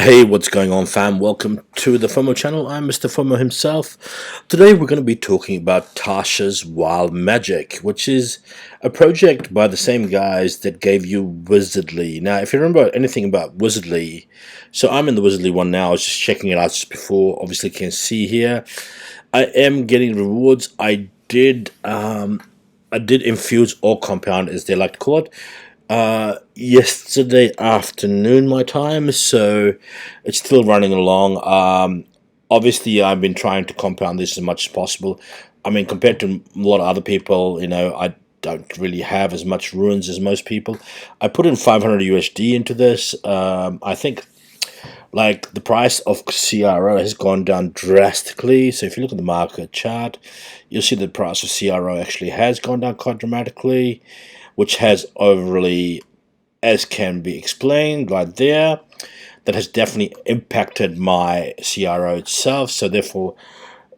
Hey, what's going on, fam? Welcome to the FOMO channel. I'm Mr. FOMO himself. Today, we're going to be talking about Tashas Wild Magic, which is a project by the same guys that gave you Wizardly. Now, if you remember anything about Wizardly, so I'm in the Wizardly one now. I was just checking it out just before. Obviously, you can see here, I am getting rewards. I did infuse or compound, as they like to call it, yesterday afternoon my time, so it's still running along. Obviously, I've been trying to compound this as much as possible. I mean, compared to a lot of other people, I don't really have as much ruins as most people. I put in 500 USD into this. I think like the price of CRO has gone down drastically. So if you look at the market chart, you'll see the price of CRO actually has gone down quite dramatically, which has overly, as can be explained right there, that has definitely impacted my CRO itself. So therefore,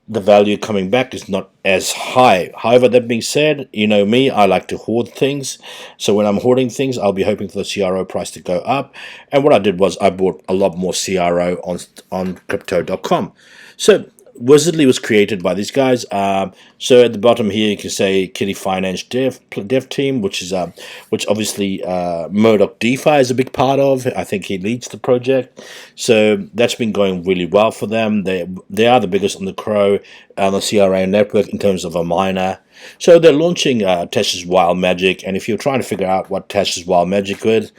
the value coming back is not as high. However, that being said, you know me, I like to hoard things. So when I'm hoarding things, I'll be hoping for the CRO price to go up. And what I did was I bought a lot more CRO on crypto.com. So Wizardly was created by these guys. So at the bottom here, you can say Kitty Finance Dev Team, which obviously Murdoch DeFi is a big part of. I think he leads the project, so that's been going really well for them. They are the biggest on the the CRA network in terms of a miner. So they're launching Tashas Wild Magic, and if you're trying to figure out what Tashas Wild Magic is,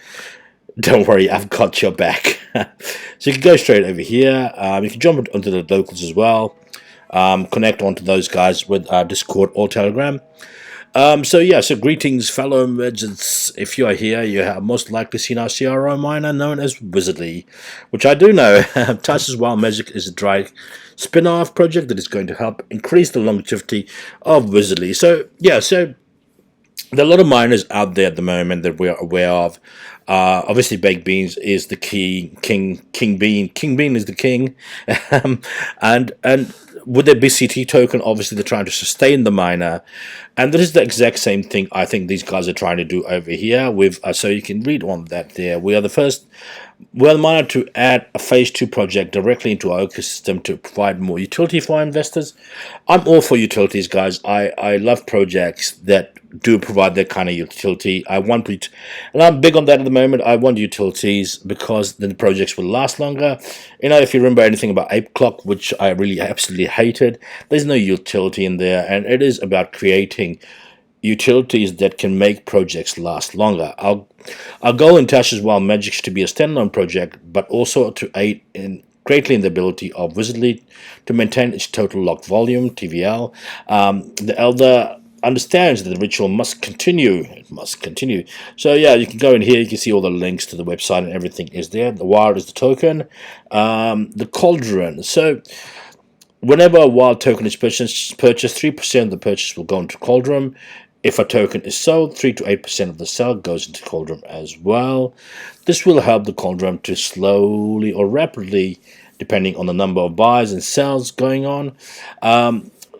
don't worry, I've got your back. So you can go straight over here. You can jump onto the locals as well. Connect onto those guys with Discord or Telegram. So greetings, fellow emergents. If you are here, you have most likely seen our CRO miner known as Wizardly, which I do know. Tashas Wild Magic is a dry spin-off project that is going to help increase the longevity of Wizardly. So there are a lot of miners out there at the moment that we're aware of. Obviously, baked beans is the key king bean. King bean is the king, um, and with their BCT token, obviously they're trying to sustain the miner, and that is the exact same thing I think these guys are trying to do over here. With so you can read on that there. We are the first. We're the miner to add a phase 2 project directly into our ecosystem to provide more utility for our investors. I'm all for utilities, guys. I love projects that do provide that kind of utility. And I'm big on that at the moment. I want utilities because then the projects will last longer. If you remember anything about Ape Clock, which I really absolutely hated, there's no utility in there, and it is about creating utilities that can make projects last longer. Our goal in Tashas Wild Magic is to be a standalone project, but also to aid in greatly in the ability of Wizardly to maintain its total locked volume (TVL). The Elder understands that the ritual must continue. It must continue. So yeah, you can go in here. You can see all the links to the website and everything is there. The wild is the token. The cauldron. So whenever a wild token is purchased, 3% of the purchase will go into Cauldron. If a token is sold, 3 to 8% of the sale goes into Cauldron as well. This will help the Cauldron to slowly or rapidly, depending on the number of buys and sells going on.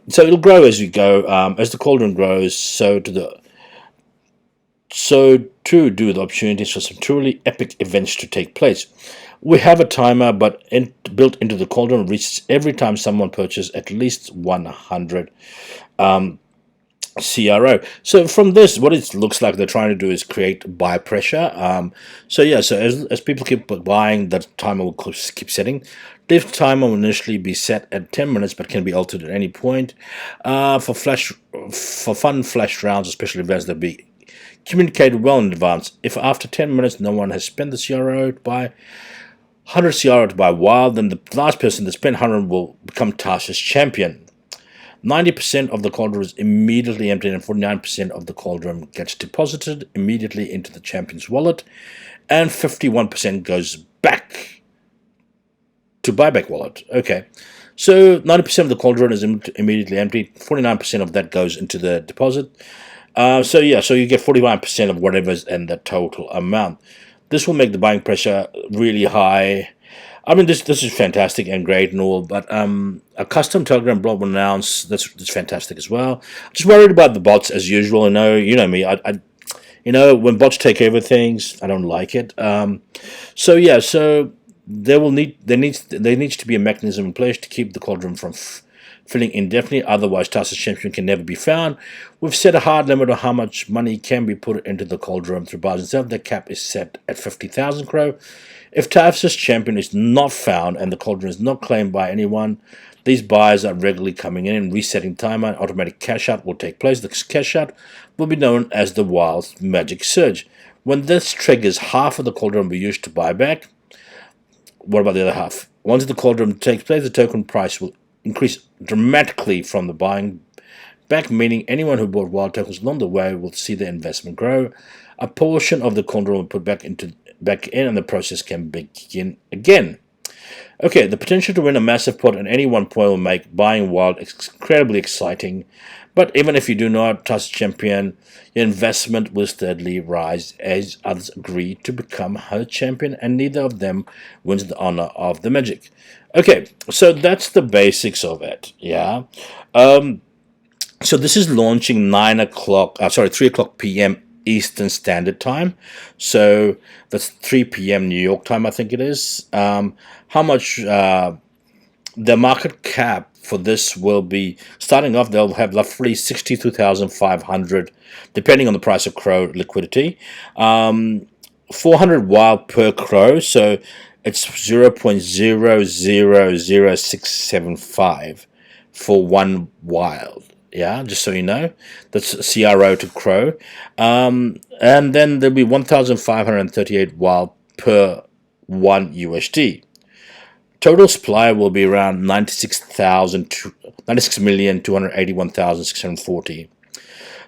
So it'll grow as you go. As the Cauldron grows, so too do the opportunities for some truly epic events to take place. We have a timer, but built into the Cauldron reaches every time someone purchases at least 100 CRO. So from this, what it looks like they're trying to do is create buy pressure. So as people keep buying, the timer will keep setting. This timer will initially be set at 10 minutes, but can be altered at any point. For fun flash rounds, especially events that be communicated well in advance. If after 10 minutes no one has spent the CRO to buy 100 CRO to buy wild, then the last person to spend 100 will become Tasha's champion. 90% of the cauldron is immediately emptied and 49% of the cauldron gets deposited immediately into the champion's wallet, and 51% goes back to buyback wallet. Okay, so 90% of the cauldron is immediately emptied, 49% of that goes into the deposit. So you get 49% of whatever's in the total amount. This will make the buying pressure really high. I mean, this is fantastic and great and all, but a custom Telegram blog will announce that's fantastic as well. Just worried about the bots as usual. You know me. When bots take over things, I don't like it. So there needs to be a mechanism in place to keep the cauldron from filling indefinitely. Otherwise, Tashas champion can never be found. We've set a hard limit on how much money can be put into the cauldron through bars and sales. The cap is set at 50,000 crow. If Tashas champion is not found and the cauldron is not claimed by anyone, these buyers are regularly coming in and resetting timer. Automatic cash out will take place. The cash out will be known as the Wild Magic Surge. When this triggers, half of the cauldron will be used to buy back. What about the other half? Once the cauldron takes place, the token price will increase dramatically from the buying back, meaning anyone who bought wild tokens along the way will see their investment grow. A portion of the cauldron will put back in, and the process can begin again. Okay, the potential to win a massive pot at any one point will make buying wild incredibly exciting. But even if you do not touch champion, your investment will steadily rise as others agree to become her champion, and neither of them wins the honor of the magic. Okay, so that's the basics of it. Yeah. So this is launching 3 o'clock p.m. Eastern Standard Time. So that's 3 p.m. New York time, I think it is. How much the market cap for this will be, starting off, they'll have roughly 62,500, depending on the price of crow liquidity. 400 wild per crow, so it's 0.000675 for one wild. Yeah, just so you know, that's CRO to crow. And then there'll be 1,538 wild per 1 USD. Total supply will be around 96,281,640.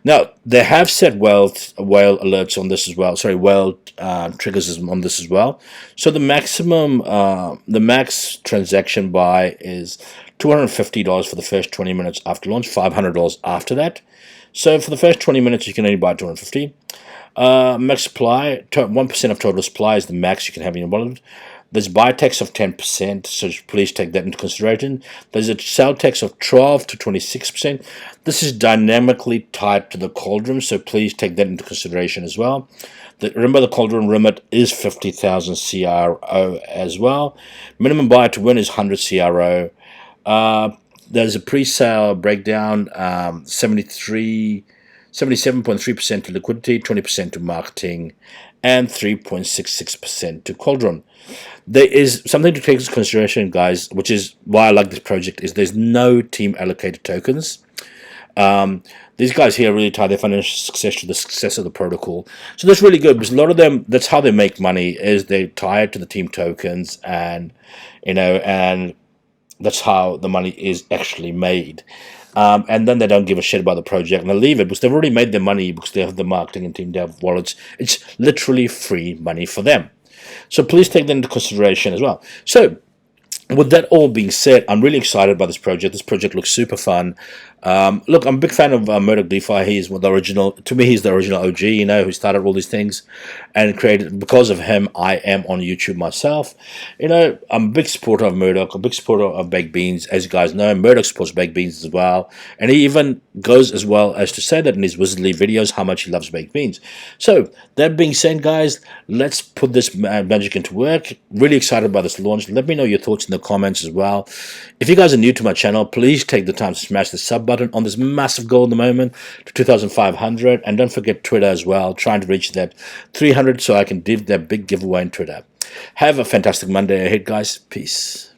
Now, they have set whale alerts on this as well. Sorry, whale triggers on this as well. So the max transaction buy is $250 for the first 20 minutes after launch, $500 after that. So for the first 20 minutes, you can only buy $250. Max supply, 1% of total supply is the max you can have in your wallet. There's buy tax of 10%, so please take that into consideration. There's a sell tax of 12 to 26%. This is dynamically tied to the cauldron, so please take that into consideration as well. Remember, the cauldron limit is 50,000 CRO as well. Minimum buy to win is 100 CRO. There's a pre-sale breakdown, 77.3% to liquidity, 20% to marketing, and 3.66% to cauldron. There is something to take into consideration, guys, which is why I like this project, is there's no team allocated tokens. These guys here really tie their financial success to the success of the protocol. So that's really good, because a lot of them, that's how they make money, is they tie it to the team tokens, and and that's how the money is actually made. And then they don't give a shit about the project, and they leave it because they've already made their money, because they have the marketing and team dev wallets. It's literally free money for them. So please take that into consideration as well. So with that all being said, I'm really excited by this project. This project looks super fun. Look, I'm a big fan of Murdoch DeFi. He's the original. To me, he's the original OG. Who started all these things and created. Because of him, I am on YouTube myself. I'm a big supporter of Murdoch. A big supporter of Baked Beans, as you guys know. Murdoch supports Baked Beans as well, and he even goes as well as to say that in his Wizardly videos how much he loves Baked Beans. So that being said, guys, let's put this magic into work. Really excited about this launch. Let me know your thoughts in the comments as well. If you guys are new to my channel, please take the time to smash the sub button on this massive goal at the moment to 2,500, and don't forget Twitter as well, trying to reach that 300 so I can give that big giveaway on Twitter. Have a fantastic Monday ahead, guys. Peace.